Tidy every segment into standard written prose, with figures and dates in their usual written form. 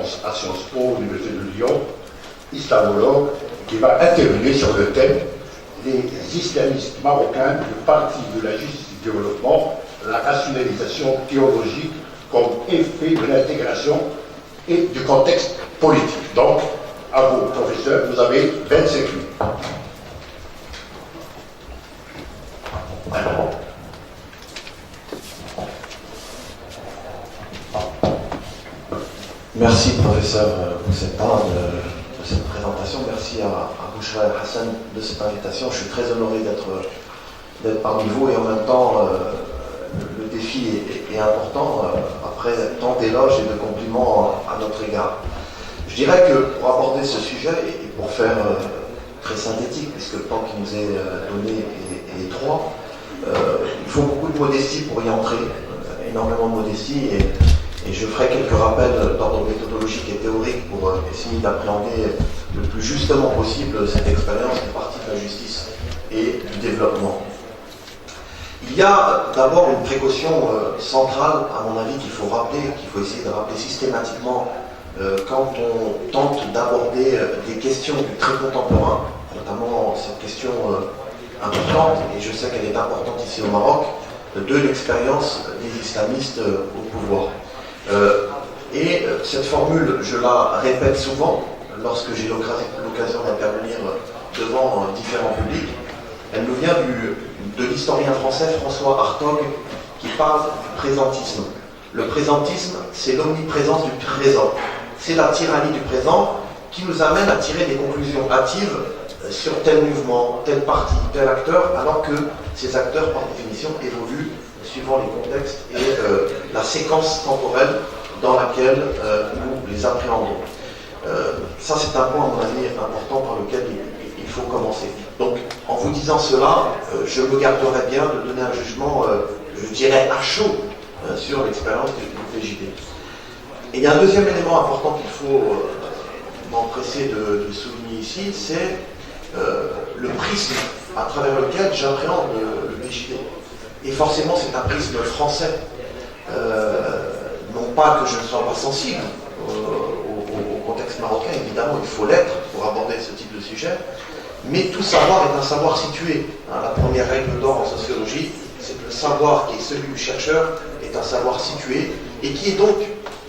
licence à Sciences Po, l'Université de Lyon, islamologue, qui va intervenir sur le thème des islamistes marocains, le parti de la justice du développement, la rationalisation théologique comme effet de l'intégration et du contexte politique. Donc, à vous, professeur, vous avez 25 minutes. Merci, professeur, pour cette part de cette présentation. Merci à Bouchra et Hassan de cette invitation. Je suis très honoré d'être parmi vous et en même temps, le défi est important après tant d'éloges et de compliments à notre égard. Je dirais que pour aborder ce sujet et pour faire très synthétique, puisque le temps qui nous est donné est étroit, il faut beaucoup de modestie pour y entrer, énormément de modestie, et je ferai quelques rappels d'ordre méthodologique et théorique pour essayer d'appréhender le plus justement possible cette expérience du parti de la justice et du développement. Il y a d'abord une précaution centrale, à mon avis, qu'il faut rappeler, qu'il faut essayer de rappeler systématiquement quand on tente d'aborder des questions du très contemporain, notamment cette question importante, et je sais qu'elle est importante ici au Maroc, de l'expérience des islamistes au pouvoir. Cette formule, je la répète souvent lorsque j'ai l'occasion d'intervenir devant différents publics. Elle nous vient de l'historien français François Hartog qui parle du présentisme. Le présentisme, c'est l'omniprésence du présent. C'est la tyrannie du présent qui nous amène à tirer des conclusions hâtives sur tel mouvement, tel parti, tel acteur, alors que ces acteurs, par définition, évoluent suivant les contextes et la séquence temporelle dans laquelle nous les appréhendons. Ça, c'est un point, à mon avis, important par lequel il faut commencer. Donc, en vous disant cela, je me garderai bien de donner un jugement, je dirais, à chaud sur l'expérience du PJD. Et il y a un deuxième élément important qu'il faut m'empresser de souligner ici, c'est le prisme à travers lequel j'appréhende le PJD. Et forcément, c'est un prisme français. Non pas que je ne sois pas sensible au contexte marocain, évidemment, il faut l'être pour aborder ce type de sujet, mais tout savoir est un savoir situé. La première règle d'or en sociologie, c'est que le savoir qui est celui du chercheur est un savoir situé et qui est donc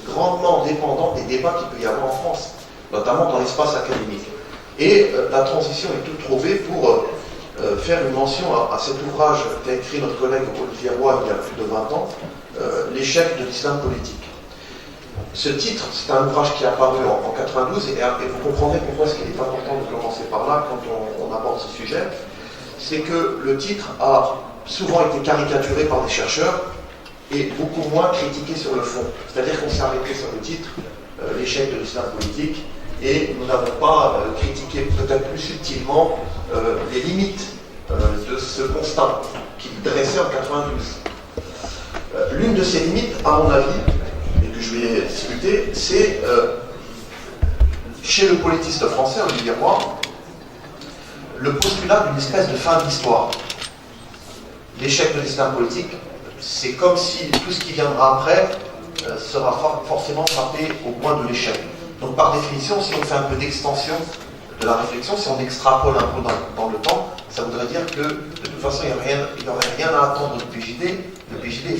grandement dépendant des débats qu'il peut y avoir en France, notamment dans l'espace académique. Et la transition est toute trouvée pour faire une mention à cet ouvrage qu'a écrit notre collègue Olivier Roy il y a plus de 20 ans, L'échec de l'islam politique. Ce titre, c'est un ouvrage qui est apparu en 92, et vous comprendrez pourquoi est-ce qu'il est important de commencer par là quand on aborde ce sujet. C'est que le titre a souvent été caricaturé par des chercheurs et beaucoup moins critiqué sur le fond. C'est-à-dire qu'on s'est arrêté sur le titre, l'échec de l'islam politique, et nous n'avons pas critiqué peut-être plus subtilement les limites de ce constat qu'il dressait en 92. L'une de ces limites, à mon avis, et que je vais discuter, c'est chez le politiste français, Olivier Roy, le postulat d'une espèce de fin d'histoire. L'échec de l'islam politique, c'est comme si tout ce qui viendra après sera forcément frappé au point de l'échec. Donc par définition, si on fait un peu d'extension de la réflexion, si on extrapole un peu dans le temps, ça voudrait dire que de toute façon, il n'y aurait rien à attendre du PJD. Le PJD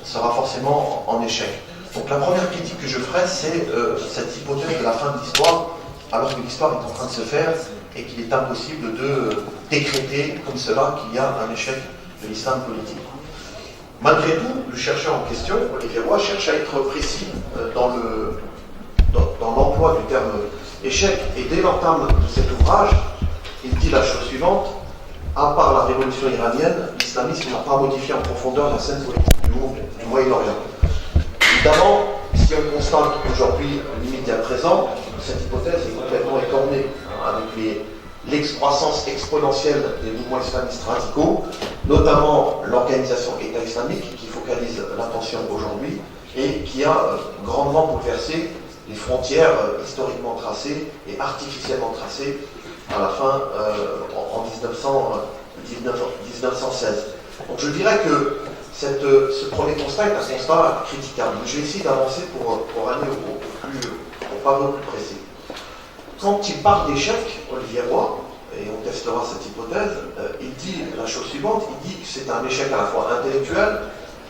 sera forcément en échec. Donc la première critique que je ferai, c'est cette hypothèse de la fin de l'histoire, alors que l'histoire est en train de se faire et qu'il est impossible de décréter comme cela qu'il y a un échec de l'islam politique. Malgré tout, le chercheur en question, Olivier Roy, cherche à être précis dans l'emploi du terme échec, et dès l'entame de cet ouvrage, il dit la chose suivante: à part la révolution iranienne, l'islamisme n'a pas modifié en profondeur la scène politique du Moyen-Orient. Évidemment, si on constate aujourd'hui, limite à présent, cette hypothèse est complètement écornée, avec l'excroissance exponentielle des mouvements islamistes radicaux, notamment l'organisation État islamique qui focalise l'attention aujourd'hui et qui a grandement bouleversé les frontières historiquement tracées et artificiellement tracées à la fin en 1916. Donc je dirais que ce premier constat est un constat critiquable. Je vais essayer d'avancer pour aller au plus paraît plus précis. Quand il parle d'échec, Olivier Roy, et on testera cette hypothèse, il dit la chose suivante, il dit que c'est un échec à la fois intellectuel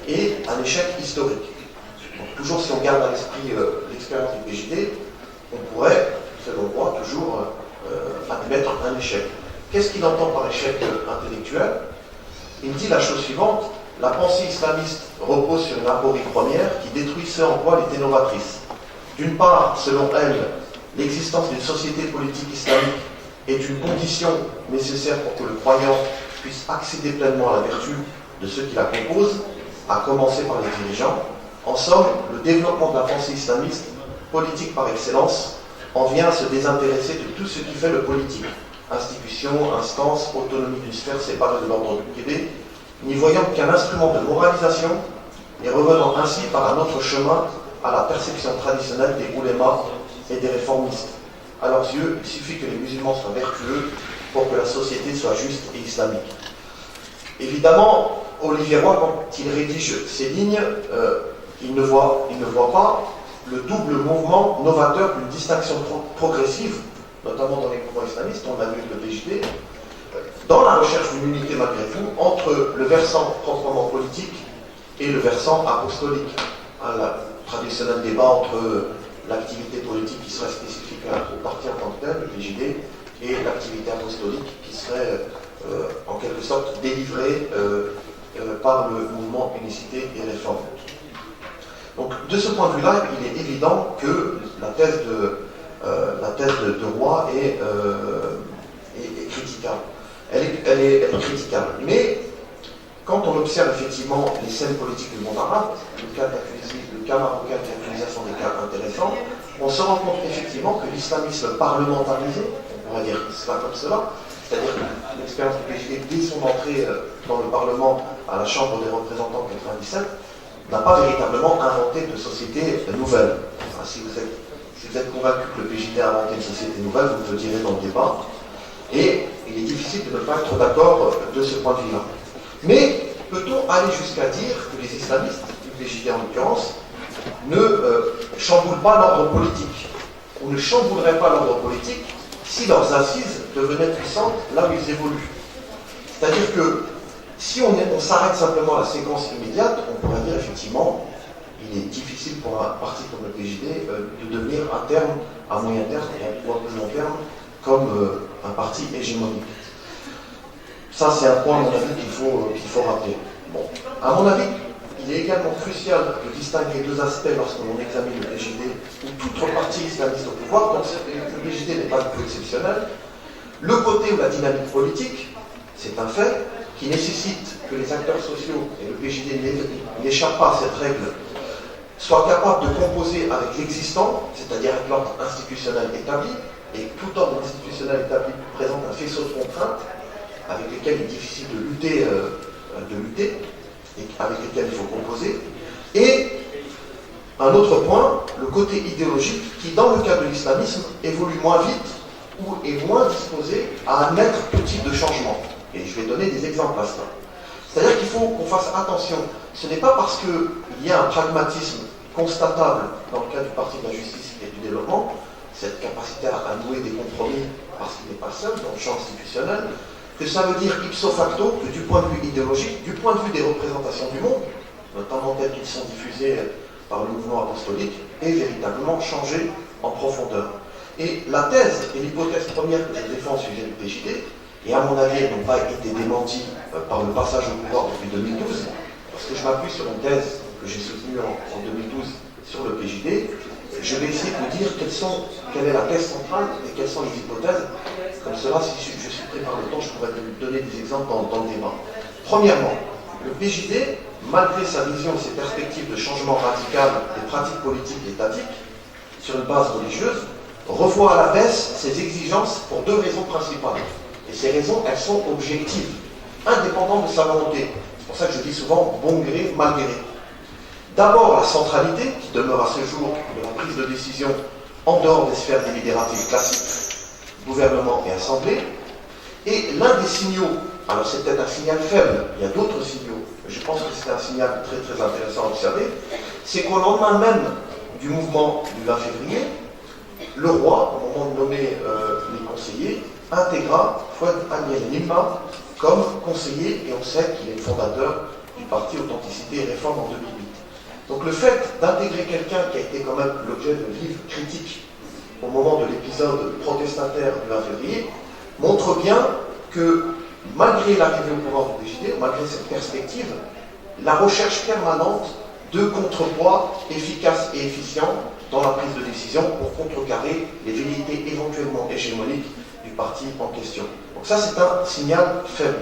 et un échec historique. Donc, toujours si on garde à l'esprit l'expérience du PJD, on pourrait, selon moi, toujours admettre un échec. Qu'est-ce qu'il entend par échec intellectuel? Il dit la chose suivante, la pensée islamiste repose sur une aporie première qui détruit ce en quoi elle était novatrice. D'une part, selon elle, l'existence d'une société politique islamique est une condition nécessaire pour que le croyant puisse accéder pleinement à la vertu de ceux qui la composent, à commencer par les dirigeants. En somme, le développement de la pensée islamiste, politique par excellence, en vient à se désintéresser de tout ce qui fait le politique, institutions, instances, autonomie d'une sphère séparée de l'ordre privé, n'y voyant qu'un instrument de moralisation et revenant ainsi par un autre chemin à la perception traditionnelle des oulémas et des réformistes. À leurs yeux, il suffit que les musulmans soient vertueux pour que la société soit juste et islamique. Évidemment, Olivier Roy, quand il rédige ces lignes, il ne voit pas le double mouvement novateur d'une distinction progressive, notamment dans les mouvements islamistes, on l'a vu avec le PJD, dans la recherche d'une unité malgré tout, entre le versant proprement politique et le versant apostolique. Le traditionnel débat entre l'activité politique qui serait spécifique au parti en tant que tel, le PJD, et l'activité apostolique qui serait en quelque sorte délivrée par le mouvement Unicité et Réforme. Donc de ce point de vue-là, il est évident que la thèse de Roy est critiquable. Elle est critiquable. Mais quand on observe effectivement les scènes politiques du monde arabe, le cas marocain qui est l'utilisation des cas intéressants, on se rend compte effectivement que l'islamisme parlementarisé, on pourrait dire cela comme cela, c'est-à-dire que l'expérience du PJD dès son entrée dans le Parlement à la Chambre des représentants en 1997, n'a pas véritablement inventé de société nouvelle. Enfin, si vous êtes convaincu que le PJD a inventé une société nouvelle, vous me le direz dans le débat. Et il est difficile de ne pas être d'accord de ce point de vue-là. Mais peut-on aller jusqu'à dire que les islamistes, le PJD en l'occurrence, ne chamboulent pas l'ordre politique, ou ne chambouleraient pas l'ordre politique si leurs assises devenaient puissantes là où ils évoluent? C'est-à-dire que si on s'arrête simplement à la séquence immédiate, on pourrait dire effectivement, il est difficile pour un parti comme le PJD de devenir à terme, à moyen terme, ou à plus long terme, comme un parti hégémonique. Ça, c'est un point, à mon avis, qu'il faut rappeler. Bon. À mon avis, il est également crucial de distinguer deux aspects lorsque l'on examine le PJD ou toute partie islamiste au pouvoir, donc le PJD n'est pas du tout exceptionnel. Le côté où la dynamique politique, c'est un fait, qui nécessite que les acteurs sociaux, et le PJD n'échappe pas à cette règle, soient capables de composer avec l'existant, c'est-à-dire avec l'ordre institutionnel établi, et tout ordre institutionnel établi présente un faisceau de contraintes avec lesquelles il est difficile de lutter, et avec lesquelles il faut composer. Et un autre point, le côté idéologique, qui dans le cas de l'islamisme évolue moins vite ou est moins disposé à admettre tout type de changement. Et je vais donner des exemples à cela. C'est-à-dire qu'il faut qu'on fasse attention. Ce n'est pas parce qu'il y a un pragmatisme constatable dans le cas du Parti de la Justice et du Développement, cette capacité à nouer des compromis parce qu'il n'est pas seul dans le champ institutionnel, que ça veut dire ipso facto que du point de vue idéologique, du point de vue des représentations du monde, notamment telles qu'elles sont diffusées par le mouvement apostolique, est véritablement changé en profondeur. Et la thèse et l'hypothèse première que je défends au sujet du PJD, et à mon avis, elles n'ont pas été démenties par le passage au pouvoir depuis 2012, parce que je m'appuie sur une thèse que j'ai soutenue en 2012 sur le PJD. Je vais essayer de vous dire quelle est la thèse centrale et quelles sont les hypothèses. Comme cela, si je suis pris par le temps, je pourrais vous donner des exemples dans le débat. Premièrement, le PJD, malgré sa vision et ses perspectives de changement radical des pratiques politiques et étatiques, sur une base religieuse, revoit à la baisse ses exigences pour deux raisons principales. Et ces raisons, elles sont objectives, indépendantes de sa volonté. C'est pour ça que je dis souvent bon gré, mal gré. D'abord, la centralité, qui demeure à ce jour de la prise de décision en dehors des sphères délibératives classiques, gouvernement et assemblée. Et l'un des signaux, alors c'est peut-être un signal faible, il y a d'autres signaux, mais je pense que c'est un signal très très intéressant à observer, c'est qu'au lendemain même du mouvement du 20 février, le roi, au moment de nommer les conseillers, intégra Fouad Al-Yamima comme conseiller, et on sait qu'il est le fondateur du parti Authenticité et Réforme en 2008. Donc le fait d'intégrer quelqu'un qui a été quand même l'objet de vives critiques au moment de l'épisode protestataire du 20 février, montre bien que malgré l'arrivée au pouvoir du PJD, malgré cette perspective, la recherche permanente de contrepoids efficaces et efficients dans la prise de décision pour contrecarrer les velléités éventuellement hégémoniques du parti en question. Donc ça, c'est un signal faible.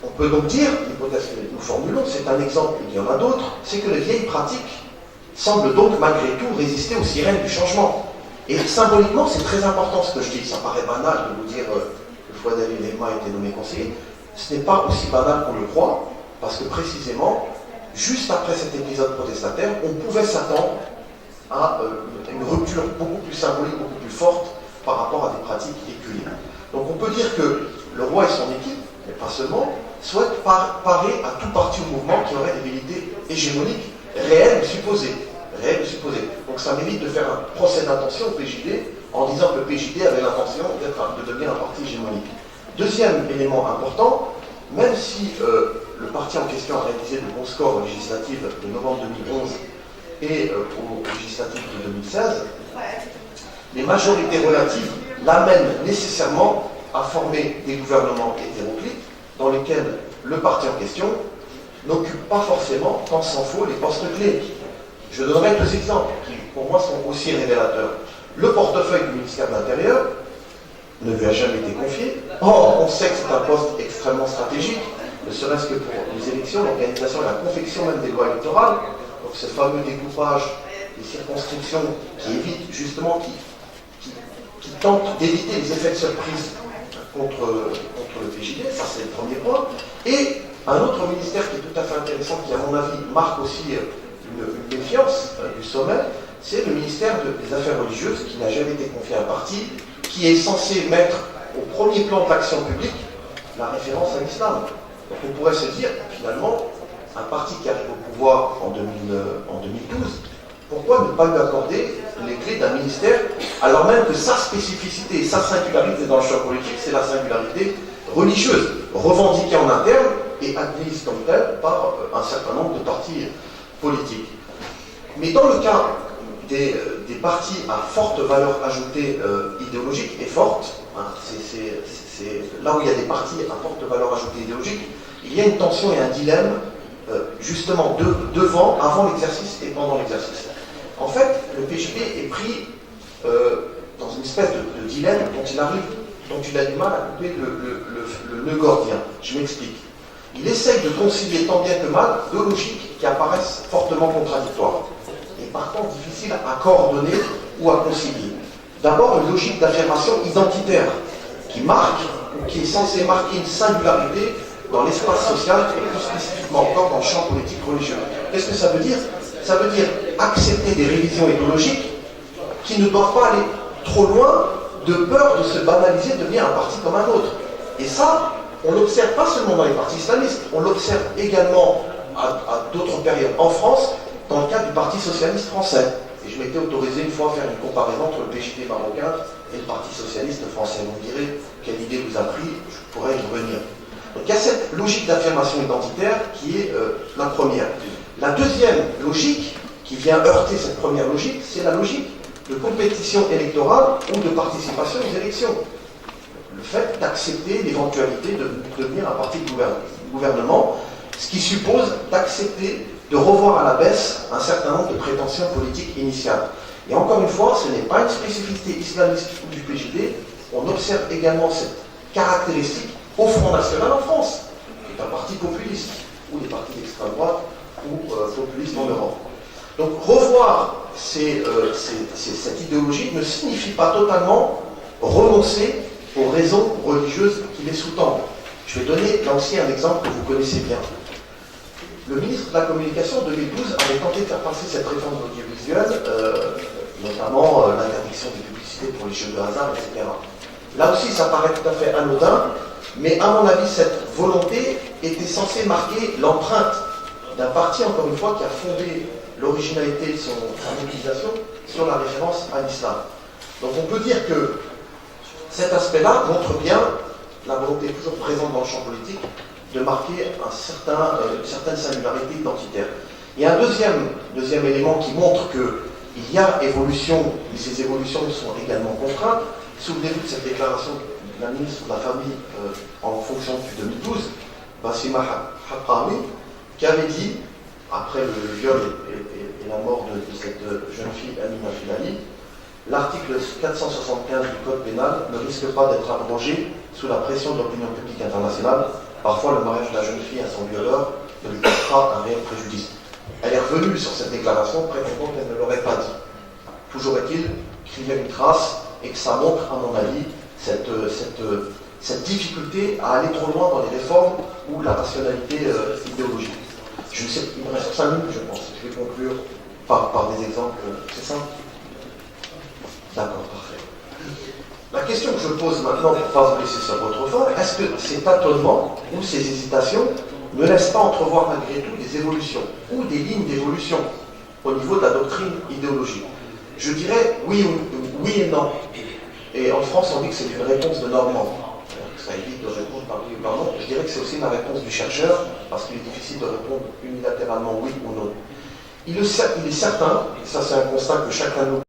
On peut donc dire, l'hypothèse que nous formulons, c'est un exemple, il y en a d'autres, c'est que les vieilles pratiques semblent donc malgré tout résister aux sirènes du changement. Et symboliquement, c'est très important ce que je dis. Ça paraît banal de vous dire que Fouad Al-Yamima a été nommé conseiller. Ce n'est pas aussi banal qu'on le croit, parce que précisément, juste après cet épisode protestataire, on pouvait s'attendre à une rupture beaucoup plus symbolique, beaucoup plus forte par rapport à des pratiques éculées. Donc on peut dire que le roi et son équipe, mais pas seulement, souhaitent parer à tout parti ou mouvement qui aurait des velléités hégémoniques réelles ou supposées. Donc ça mérite de faire un procès d'intention au PJD en disant que le PJD avait l'intention de devenir un parti hégémonique. Deuxième élément important, même si le parti en question a réalisé de bons scores aux législatives de novembre 2011 et aux législatives de 2016, les majorités relatives l'amènent nécessairement à former des gouvernements hétéroclites dans lesquels le parti en question n'occupe pas forcément, tant s'en faut, les postes clés. Je donnerai deux exemples qui, pour moi, sont aussi révélateurs. Le portefeuille du ministère de l'Intérieur ne lui a jamais été confié. Or, on sait que c'est un poste extrêmement stratégique, ne serait-ce que pour les élections, l'organisation et la confection même des lois électorales. Donc ce fameux découpage des circonscriptions qui évite justement, qui tente d'éviter les effets de surprise contre le PJD, ça c'est le premier point. Et un autre ministère qui est tout à fait intéressant, qui à mon avis marque aussi une méfiance du sommet, c'est le ministère des Affaires religieuses, qui n'a jamais été confié à un parti, qui est censé mettre au premier plan de l'action publique la référence à l'islam. Donc on pourrait se dire, finalement, un parti qui arrive au pouvoir en 2012, pourquoi ne pas lui accorder les clés d'un ministère, alors même que sa spécificité et sa singularité dans le champ politique, c'est la singularité religieuse, revendiquée en interne et admise comme telle par un certain nombre de partis politiques. Mais dans le cas des partis à forte valeur ajoutée idéologique et forte, hein, c'est là où il y a des partis à forte valeur ajoutée idéologique, il y a une tension et un dilemme justement devant, avant l'exercice et pendant l'exercice. En fait, le PJD est pris dans une espèce de dilemme dont il a du mal à couper le nœud gordien. Je m'explique. Il essaye de concilier tant bien que mal deux logiques qui apparaissent fortement contradictoires et partant difficiles à coordonner ou à concilier. D'abord, une logique d'affirmation identitaire qui marque ou qui est censée marquer une singularité dans l'espace social et plus spécifiquement encore dans le champ politique religieux. Qu'est-ce que ça veut dire? Ça veut dire accepter des révisions idéologiques qui ne doivent pas aller trop loin de peur de se banaliser, de devenir un parti comme un autre. Et ça, on l'observe pas seulement dans les partis islamistes, on l'observe également à d'autres périodes en France, dans le cas du Parti socialiste français. Et je m'étais autorisé une fois à faire une comparaison entre le PJD marocain et le Parti socialiste français. Vous me direz quelle idée vous a pris, je pourrais y revenir. Donc il y a cette logique d'affirmation identitaire qui est la première. La deuxième logique, qui vient heurter cette première logique, c'est la logique de compétition électorale ou de participation aux élections. Le fait d'accepter l'éventualité de devenir un parti de gouvernement, ce qui suppose d'accepter de revoir à la baisse un certain nombre de prétentions politiques initiales. Et encore une fois, ce n'est pas une spécificité islamiste ou du PJD, on observe également cette caractéristique au Front National en France, qui est un parti populiste, ou des partis d'extrême droite, ou populistes en Europe. Donc revoir cette idéologie ne signifie pas totalement renoncer aux raisons religieuses qui les sous-tendent. Je vais donner là aussi un exemple que vous connaissez bien. Le ministre de la Communication en 2012 avait tenté de faire passer cette réforme audiovisuelle, notamment l'interdiction des publicités pour les jeux de hasard, etc. Là aussi, ça paraît tout à fait anodin, mais à mon avis, cette volonté était censée marquer l'empreinte d'un parti, encore une fois, qui a fondé l'originalité de sa mobilisation sur la référence à l'islam. Donc on peut dire que cet aspect-là montre bien la volonté toujours présente dans le champ politique de marquer une certaine singularité identitaire. Il y a un deuxième élément qui montre qu'il y a évolution, mais ces évolutions sont également contraintes. Souvenez-vous de cette déclaration de la ministre de la Famille en fonction du 2012, Bassima Haqqani, qui avait dit, après le viol et la mort de cette jeune fille Amina Filali, l'article 475 du Code pénal ne risque pas d'être abrogé sous la pression de l'opinion publique internationale. Parfois, le mariage de la jeune fille à son violeur ne lui portera un réel préjudice. Elle est revenue sur cette déclaration, prétendant qu'elle ne l'aurait pas dit. Toujours est-il qu'il y a une trace et que ça montre, à mon avis, cette difficulté à aller trop loin dans les réformes ou la rationalité idéologique. Je ne sais, il me reste 5 minutes, je pense. Je vais conclure par des exemples. C'est ça? D'accord, parfait. La question que je pose maintenant, pour ne pas vous laisser sur votre fin, est-ce que ces tâtonnements ou ces hésitations ne laissent pas entrevoir malgré tout des évolutions ou des lignes d'évolution au niveau de la doctrine idéologique? Je dirais oui et non. Et en France, on dit que c'est une réponse de Normand. Ça évite de répondre par oui ou par non. Je dirais que c'est aussi la réponse du chercheur, parce qu'il est difficile de répondre unilatéralement oui ou non. Il est certain, et ça c'est un constat que chacun de nous